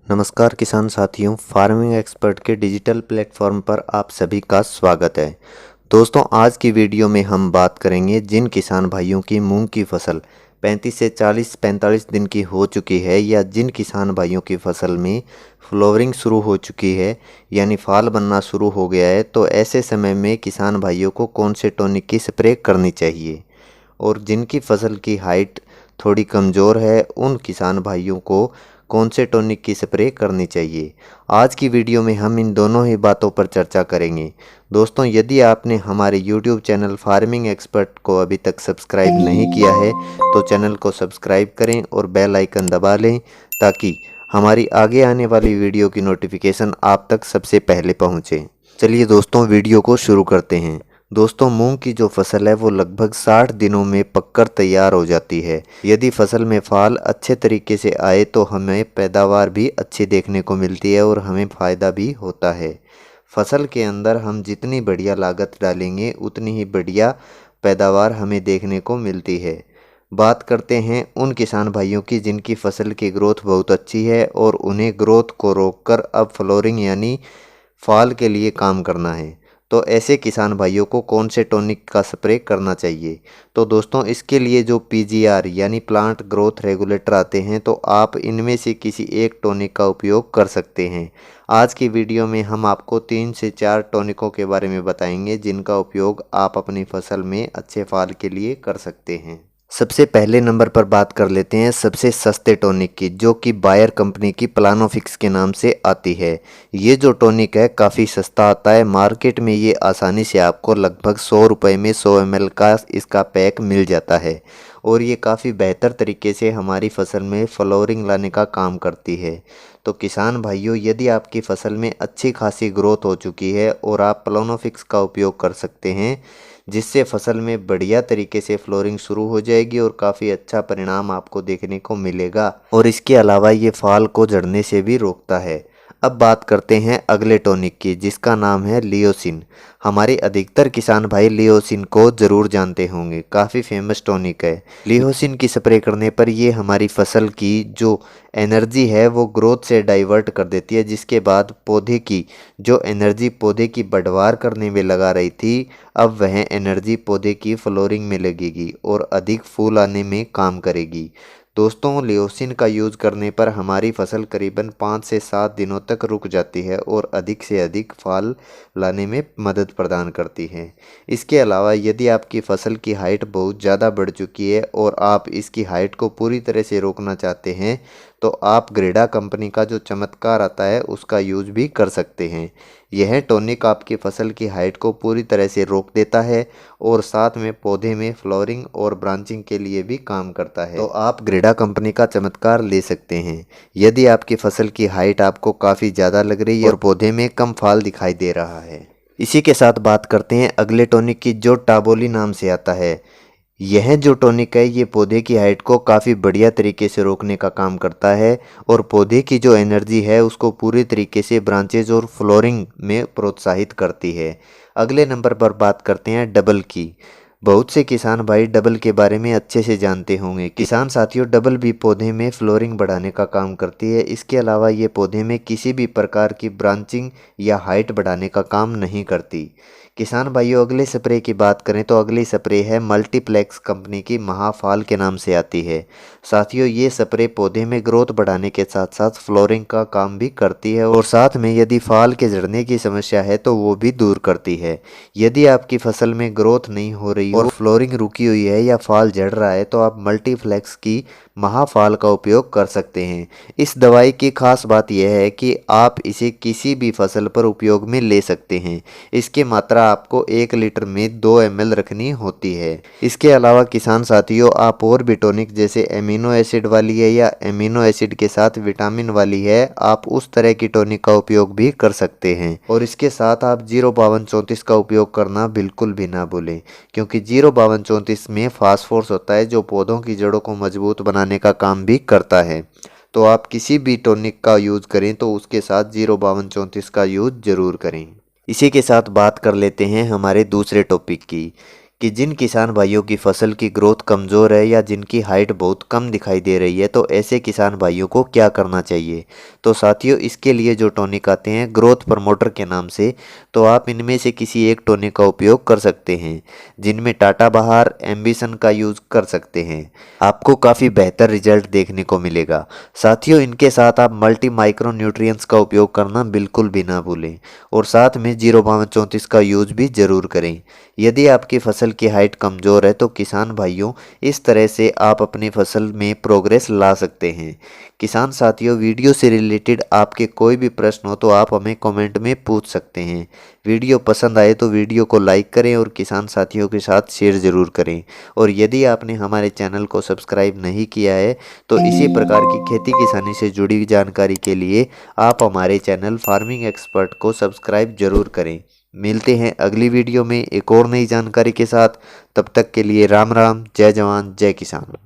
नमस्कार किसान साथियों, फार्मिंग एक्सपर्ट के डिजिटल प्लेटफॉर्म पर आप सभी का स्वागत है। दोस्तों, आज की वीडियो में हम बात करेंगे जिन किसान भाइयों की मूंग की फसल 35 से 45 दिन की हो चुकी है या जिन किसान भाइयों की फसल में फ्लोवरिंग शुरू हो चुकी है यानी फाल बनना शुरू हो गया है, तो ऐसे समय में किसान भाइयों को कौन से टॉनिक की स्प्रे करनी चाहिए और जिनकी फसल की हाइट थोड़ी कमज़ोर है उन किसान भाइयों को कौन से टॉनिक की स्प्रे करनी चाहिए। आज की वीडियो में हम इन दोनों ही बातों पर चर्चा करेंगे। दोस्तों, यदि आपने हमारे YouTube चैनल फार्मिंग एक्सपर्ट को अभी तक सब्सक्राइब नहीं किया है तो चैनल को सब्सक्राइब करें और बेल आइकन दबा लें ताकि हमारी आगे आने वाली वीडियो की नोटिफिकेशन आप तक सबसे पहले पहुँचे। चलिए दोस्तों, वीडियो को शुरू करते हैं। दोस्तों, मूंग की जो फसल है वो लगभग 60 दिनों में पककर तैयार हो जाती है। यदि फसल में फाल अच्छे तरीके से आए तो हमें पैदावार भी अच्छी देखने को मिलती है और हमें फ़ायदा भी होता है। फसल के अंदर हम जितनी बढ़िया लागत डालेंगे उतनी ही बढ़िया पैदावार हमें देखने को मिलती है। बात करते हैं उन किसान भाइयों की जिनकी फसल की ग्रोथ बहुत अच्छी है और उन्हें ग्रोथ को रोककर अब फ्लोरिंग यानी फाल के लिए काम करना है। तो ऐसे किसान भाइयों को कौन से टॉनिक का स्प्रे करना चाहिए। तो दोस्तों, इसके लिए जो PGR यानी प्लांट ग्रोथ रेगुलेटर आते हैं तो आप इनमें से किसी एक टॉनिक का उपयोग कर सकते हैं। आज की वीडियो में हम आपको 3 से 4 टॉनिकों के बारे में बताएंगे जिनका उपयोग आप अपनी फसल में अच्छे फाल के लिए कर सकते हैं। सबसे पहले नंबर पर बात कर लेते हैं सबसे सस्ते टॉनिक की, जो कि बायर कंपनी की प्लानोफिक्स के नाम से आती है। ये जो टॉनिक है काफ़ी सस्ता आता है। मार्केट में ये आसानी से आपको लगभग 100 रुपये में 100 ml का इसका पैक मिल जाता है और ये काफ़ी बेहतर तरीके से हमारी फसल में फ्लोरिंग लाने का काम करती है। तो किसान भाइयों, यदि आपकी फसल में अच्छी खासी ग्रोथ हो चुकी है और आप प्लानोफिक्स का उपयोग कर सकते हैं, जिससे फसल में बढ़िया तरीके से फ्लोरिंग शुरू हो जाएगी और काफ़ी अच्छा परिणाम आपको देखने को मिलेगा और इसके अलावा ये फाल को झड़ने से भी रोकता है। अब बात करते हैं अगले टॉनिक की, जिसका नाम है लियोसिन। हमारे अधिकतर किसान भाई लियोसिन को ज़रूर जानते होंगे, काफ़ी फेमस टॉनिक है। लियोसिन की स्प्रे करने पर ये हमारी फसल की जो एनर्जी है वो ग्रोथ से डाइवर्ट कर देती है, जिसके बाद पौधे की जो एनर्जी पौधे की बढ़वार करने में लगा रही थी, अब वह एनर्जी पौधे की फ्लोरिंग में लगेगी और अधिक फूल आने में काम करेगी। दोस्तों, लियोसिन का यूज़ करने पर हमारी फसल करीबन 5 से 7 दिनों तक रुक जाती है और अधिक से अधिक फल लाने में मदद प्रदान करती है। इसके अलावा यदि आपकी फसल की हाइट बहुत ज़्यादा बढ़ चुकी है और आप इसकी हाइट को पूरी तरह से रोकना चाहते हैं तो आप ग्रेडा कंपनी का जो चमत्कार आता है उसका यूज़ भी कर सकते हैं। यह टॉनिक आपकी फसल की हाइट को पूरी तरह से रोक देता है और साथ में पौधे में फ्लावरिंग और ब्रांचिंग के लिए भी काम करता है। तो आप ग्रेडा कंपनी का चमत्कार ले सकते हैं यदि आपकी फसल की हाइट आपको काफ़ी ज़्यादा लग रही है और पौधे में कम फाल दिखाई दे रहा है। इसी के साथ बात करते हैं अगले टॉनिक की, जो टाबोली नाम से आता है। यह जो टॉनिक है ये पौधे की हाइट को काफ़ी बढ़िया तरीके से रोकने का काम करता है और पौधे की जो एनर्जी है उसको पूरी तरीके से ब्रांचेज और फ्लोरिंग में प्रोत्साहित करती है। अगले नंबर पर बात करते हैं डबल की। बहुत से किसान भाई डबल के बारे में अच्छे से जानते होंगे। किसान साथियों, डबल भी पौधे में फ्लोरिंग बढ़ाने का काम करती है। इसके अलावा ये पौधे में किसी भी प्रकार की ब्रांचिंग या हाइट बढ़ाने का काम नहीं करती। किसान भाइयों, अगले स्प्रे की बात करें तो अगली स्प्रे है मल्टीप्लेक्स कंपनी की महाफाल के नाम से आती है। साथियों, ये स्प्रे पौधे में ग्रोथ बढ़ाने के साथ साथ फ्लोरिंग का काम भी करती है और साथ में यदि फाल के झड़ने की समस्या है तो वो भी दूर करती है। यदि आपकी फसल में ग्रोथ नहीं हो रही और फ्लोरिंग रुकी हुई है या फाल झड़ रहा है तो आप मल्टीफ्लेक्स की महाफाल का उपयोग कर सकते हैं। इस दवाई की खास बात यह है कि आप इसे किसी भी फसल पर उपयोग में ले सकते हैं। इसकी मात्रा आपको 1 लीटर में 2 ml रखनी होती है। इसके अलावा किसान साथियों, आप और भी टॉनिक जैसे एमिनो एसिड वाली है या एमिनो एसिड के साथ विटामिन वाली है, आप उस तरह की टॉनिक का उपयोग भी कर सकते हैं। और इसके साथ आप 05234 का उपयोग करना बिल्कुल भी ना भूलें, क्योंकि 05234 में फास्फोरस होता है जो पौधों की जड़ों को मजबूत बनाने का काम भी करता है। तो आप किसी भी टॉनिक का यूज़ करें तो उसके साथ 05234 का यूज़ ज़रूर करें। इसी के साथ बात कर लेते हैं हमारे दूसरे टॉपिक की। कि जिन किसान भाइयों की फसल की ग्रोथ कमज़ोर है या जिनकी हाइट बहुत कम दिखाई दे रही है, तो ऐसे किसान भाइयों को क्या करना चाहिए। तो साथियों, इसके लिए जो टॉनिक आते हैं ग्रोथ प्रमोटर के नाम से, तो आप इनमें से किसी एक टॉनिक का उपयोग कर सकते हैं, जिनमें टाटा बहार, एम्बिशन का यूज़ कर सकते हैं। आपको काफ़ी बेहतर रिजल्ट देखने को मिलेगा। साथियों, इनके साथ आप मल्टी माइक्रो न्यूट्रिएंट्स का उपयोग करना बिल्कुल भी ना भूलें और साथ में 05234 का यूज भी ज़रूर करें। यदि आपकी फसल की हाइट कमज़ोर है तो किसान भाइयों, इस तरह से आप अपनी फसल में प्रोग्रेस ला सकते हैं। किसान साथियों, वीडियो से रिलेटेड आपके कोई भी प्रश्न हो तो आप हमें कमेंट में पूछ सकते हैं। वीडियो पसंद आए तो वीडियो को लाइक करें और किसान साथियों के साथ शेयर ज़रूर करें। और यदि आपने हमारे चैनल को सब्सक्राइब नहीं किया है तो इसी प्रकार की खेती किसानी से जुड़ी जानकारी के लिए आप हमारे चैनल फार्मिंग एक्सपर्ट को सब्सक्राइब जरूर करें। मिलते हैं अगली वीडियो में एक और नई जानकारी के साथ। तब तक के लिए राम राम, जय जवान जय किसान।